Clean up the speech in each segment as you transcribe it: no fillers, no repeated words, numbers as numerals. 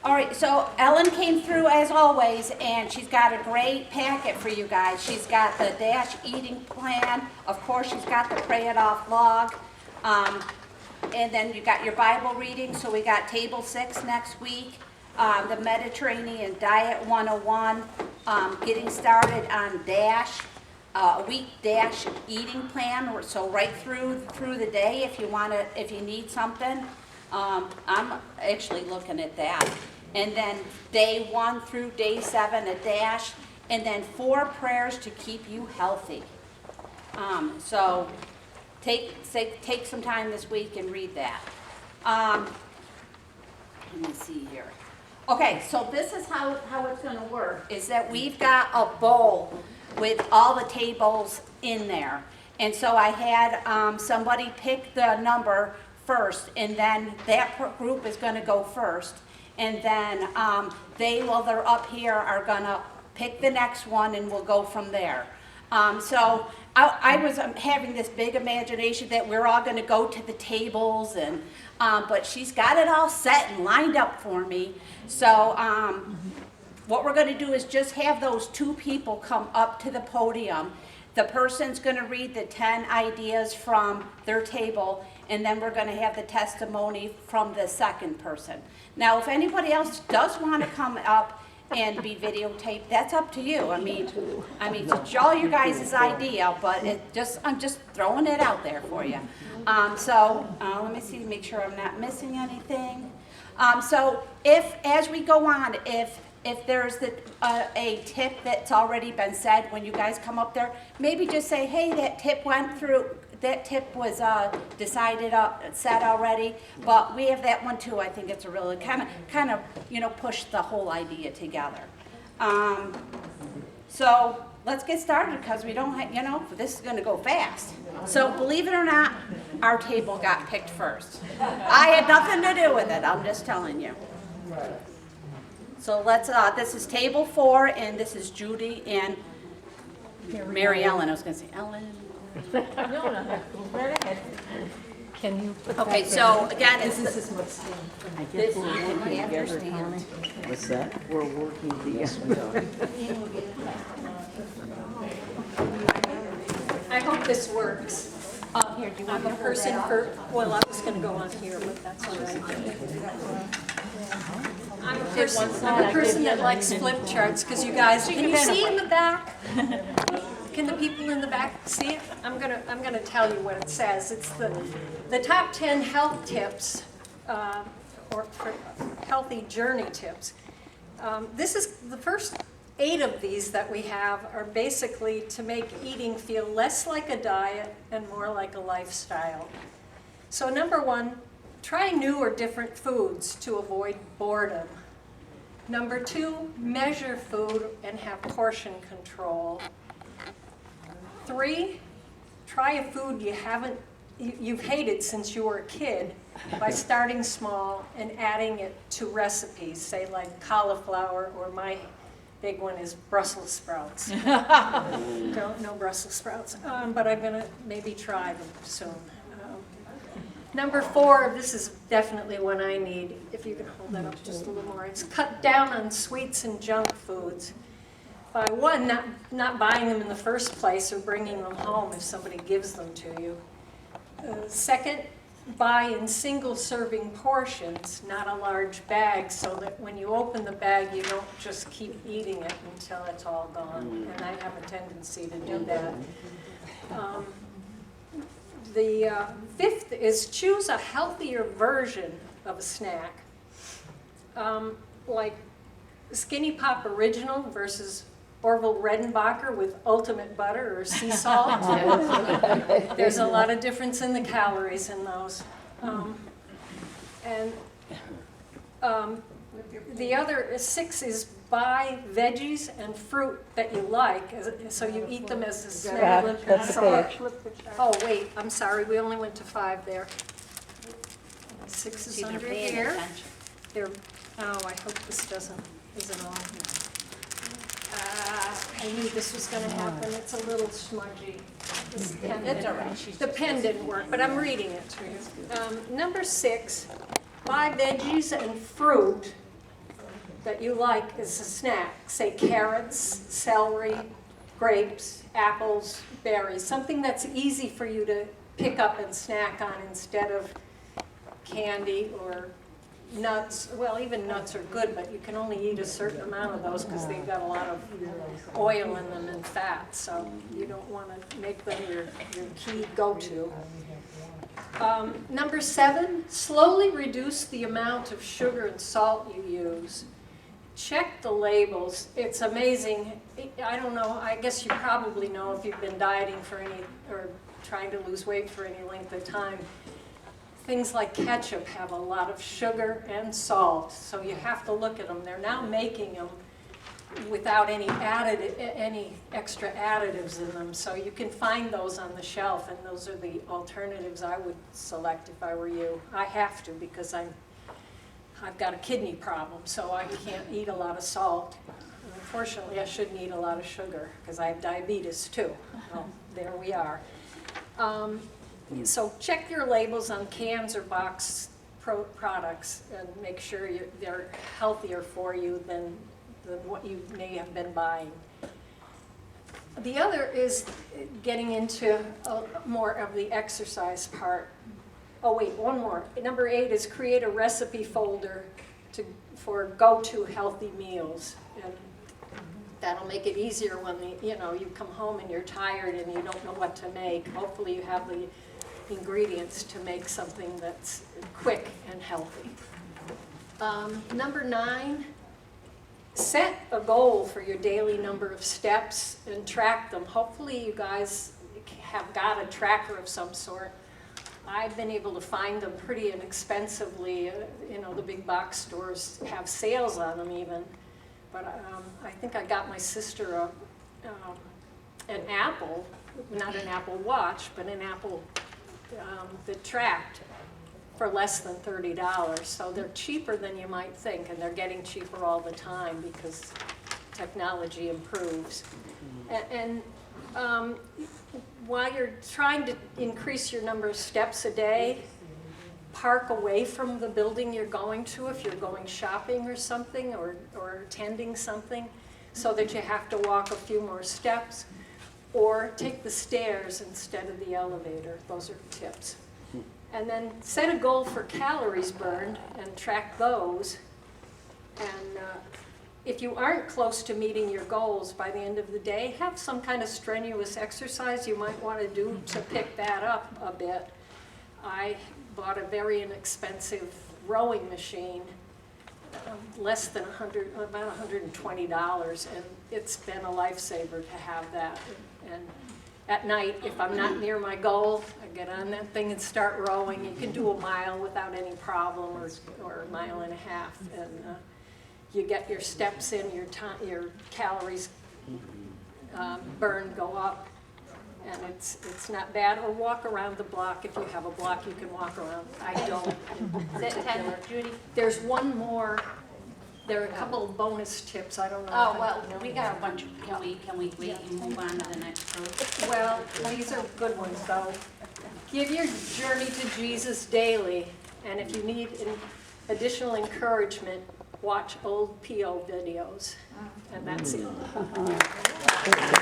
All right, so Ellen came through as always, and she's got a great packet for you guys. She's got the DASH eating plan. Of course, she's got the Pray It Off log. And then you got your Bible reading. So we got Table 6 next week, the Mediterranean Diet 101, getting started on DASH, a week DASH eating plan. So right through the day, if you need something. I'm actually looking at that. And then day 1 through day 7, a DASH, and then 4 prayers to keep you healthy. So take some time this week and read that. Let me see here. Okay, so this is how it's going to work, is that we've got a bowl with all the tables in there. And so I had somebody pick the number first, and then that group is going to go first, and then they, while they're up here, are going to pick the next one, and we'll go from there. So I was having this big imagination that we're all going to go to the tables, and but she's got it all set and lined up for me. So what we're going to do is just have those 2 people come up to the podium. The person's going to read the 10 ideas from their table, and then we're going to have the testimony from the second person. Now, if anybody else does want to come up and be videotaped, that's up to you. I mean, it's all your guys' idea, but I'm just throwing it out there for you. Let me see, make sure I'm not missing anything. So as we go on, if there's a tip that's already been said when you guys come up there, maybe just say, hey, that tip was decided, said already, but we have that one too. I think it's a really kind of, push the whole idea together. So let's get started, because we don't have, this is going to go fast. So believe it or not, our table got picked first. I had nothing to do with it. I'm just telling you. So this is table 4, and this is Judy and Mary Ellen. I was going to say Ellen. No, right ahead. Can you put Okay, that so again, this is what's I guess we're working together, Tommy. What's that? We're working together. I hope this works. here, do you I'm want a person well, I was going to go on here, but that's all right. I'm a person that likes flip charts, because you guys, can you see in the back? Can the people in the back see it? I'm gonna tell you what it says. It's the top 10 health tips, or for healthy journey tips. This is the first 8 of these that we have are basically to make eating feel less like a diet and more like a lifestyle. So number 1, try new or different foods to avoid boredom. Number 2, measure food and have portion control. 3, try a food you've hated since you were a kid by starting small and adding it to recipes, say like cauliflower, or my big one is Brussels sprouts. Don't know Brussels sprouts, but I'm gonna maybe try them soon. Number 4, this is definitely one I need, if you can hold that up just a little more. It's cut down on sweets and junk foods. By 1, not buying them in the first place or bringing them home if somebody gives them to you. 2nd, buy in single serving portions, not a large bag, so that when you open the bag, you don't just keep eating it until it's all gone. And I have a tendency to do that. The 5th is choose a healthier version of a snack, like Skinny Pop Original versus Orville Redenbacher with ultimate butter or sea salt. There's a lot of difference in the calories in those. The other 6 is buy veggies and fruit that you like, so you eat them as a snack. Oh wait, I'm sorry, we only went to 5 there. 6 is under here. I hope this isn't on here. I knew this was going to happen. It's a little smudgy. The pen didn't work, but I'm reading it to you. Number 6, buy veggies and fruit that you like as a snack, say carrots, celery, grapes, apples, berries, something that's easy for you to pick up and snack on instead of candy or nuts. Well, even nuts are good, but you can only eat a certain amount of those because they've got a lot of oil in them and fat, so you don't want to make them your key go-to. Number 7, slowly reduce the amount of sugar and salt you use. Check the labels. It's amazing. I don't know, I guess you probably know if you've been dieting for any, or trying to lose weight for any length of time. Things like ketchup have a lot of sugar and salt, so you have to look at them. They're now making them without any extra additives in them, so you can find those on the shelf, and those are the alternatives I would select if I were you. I have to because I've got a kidney problem, so I can't eat a lot of salt. Unfortunately, I shouldn't eat a lot of sugar because I have diabetes too. Well, there we are. So check your labels on cans or box products and make sure they're healthier for you than what you may have been buying. The other is getting into more of the exercise part. Oh wait, one more. Number 8 is create a recipe folder for go-to healthy meals. And that'll make it easier when you come home and you're tired and you don't know what to make. Hopefully you have the ingredients to make something that's quick and healthy. Number 9, set a goal for your daily number of steps and track them. Hopefully you guys have got a tracker of some sort. I've been able to find them pretty inexpensively. The big box stores have sales on them even. But I think I got my sister an Apple, not an Apple Watch, but an Apple that tracked for less than $30. So they're cheaper than you might think, and they're getting cheaper all the time because technology improves. And while you're trying to increase your number of steps a day, park away from the building you're going to if you're going shopping or something, or attending something, so that you have to walk a few more steps, or take the stairs instead of the elevator. Those are tips. And then set a goal for calories burned and track those. And if you aren't close to meeting your goals by the end of the day, have some kind of strenuous exercise you might want to do to pick that up a bit. I bought a very inexpensive rowing machine, less than about $120, and it's been a lifesaver to have that. And at night, if I'm not near my goal, I get on that thing and start rowing. You can do a mile without any problem, or a mile and a half, and you get your steps in, your calories burned go up, and it's not bad. Or walk around the block. If you have a block, you can walk around. I don't. Is it 10, Judy? There's one more. There are a couple of bonus tips. I don't know. Oh, well, we got a bunch. Can we wait and move on to the next group? Well, these are good ones, though. Give your journey to Jesus daily, and if you need additional encouragement, watch old PO videos, and that's it. Hopefully you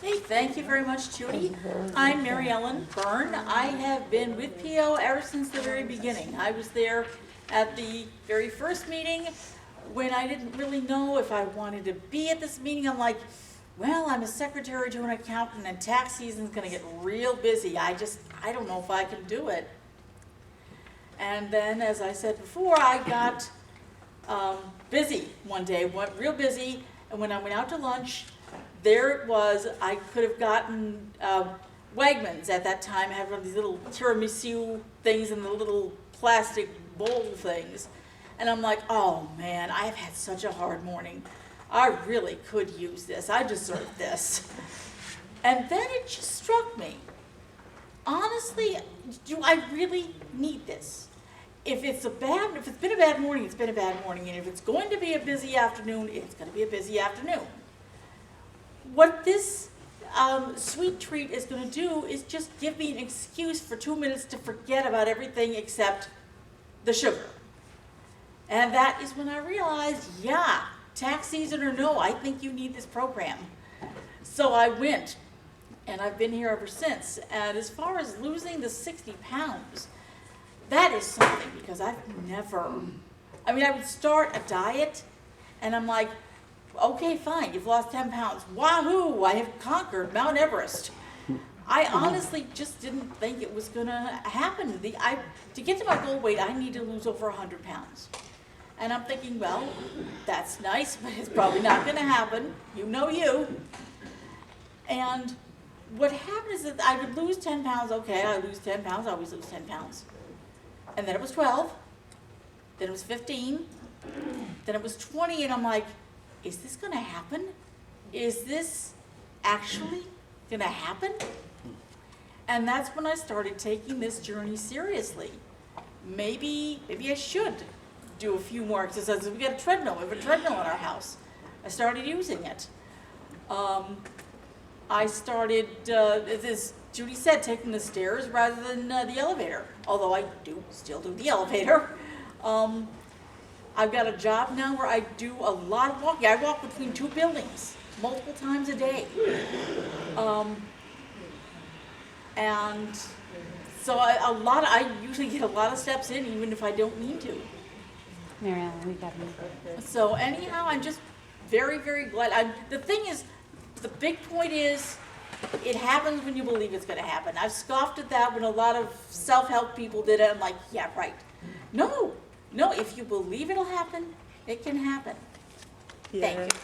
Hey, thank you very much, Judy. I'm Mary Ellen Byrne. I have been with PO ever since the very beginning. I was there at the very first meeting when I didn't really know if I wanted to be at this meeting. I'm like, well, I'm a secretary to an accountant and tax season's gonna get real busy. I don't know if I can do it. And then, as I said before, I got busy one day, real busy, and when I went out to lunch, there it was. I could have gotten Wegmans at that time. I had one of these little tiramisu things in the little plastic bowl things. And I'm like, oh man, I've had such a hard morning. I really could use this. I deserve this. And then it just struck me. Honestly, do I really need this? If it's been a bad morning, it's been a bad morning. And if it's going to be a busy afternoon, it's going to be a busy afternoon. What this Sweet Treat is gonna do is just give me an excuse for 2 minutes to forget about everything except the sugar. And that is when I realized, yeah, tax season or no, I think you need this program. So I went, and I've been here ever since. And as far as losing the 60 pounds, that is something, because I've never, I mean, I would start a diet, and I'm like, okay, fine, you've lost 10 pounds. Wahoo, I have conquered Mount Everest. I honestly just didn't think it was gonna happen. To get to my goal weight, I need to lose over 100 pounds. And I'm thinking, well, that's nice, but it's probably not gonna happen. You know you. And what happened is that I would lose 10 pounds. Okay, I lose 10 pounds, I always lose 10 pounds. And then it was 12, then it was 15, then it was 20, and I'm like, is this gonna happen? Is this actually gonna happen? And that's when I started taking this journey seriously. Maybe I should do a few more exercises. We got a treadmill, we have a treadmill in our house. I started using it. I started, as Judy said, taking the stairs rather than the elevator, although I still do the elevator. I've got a job now where I do a lot of walking. I walk between 2 buildings multiple times a day. And so I usually get a lot of steps in even if I don't need to. Mary Ellen, we got to So anyhow, I'm just very, very glad. The thing is, the big point is, it happens when you believe it's going to happen. I've scoffed at that when a lot of self-help people did it. I'm like, yeah, right. No, if you believe it'll happen, it can happen. Thank you.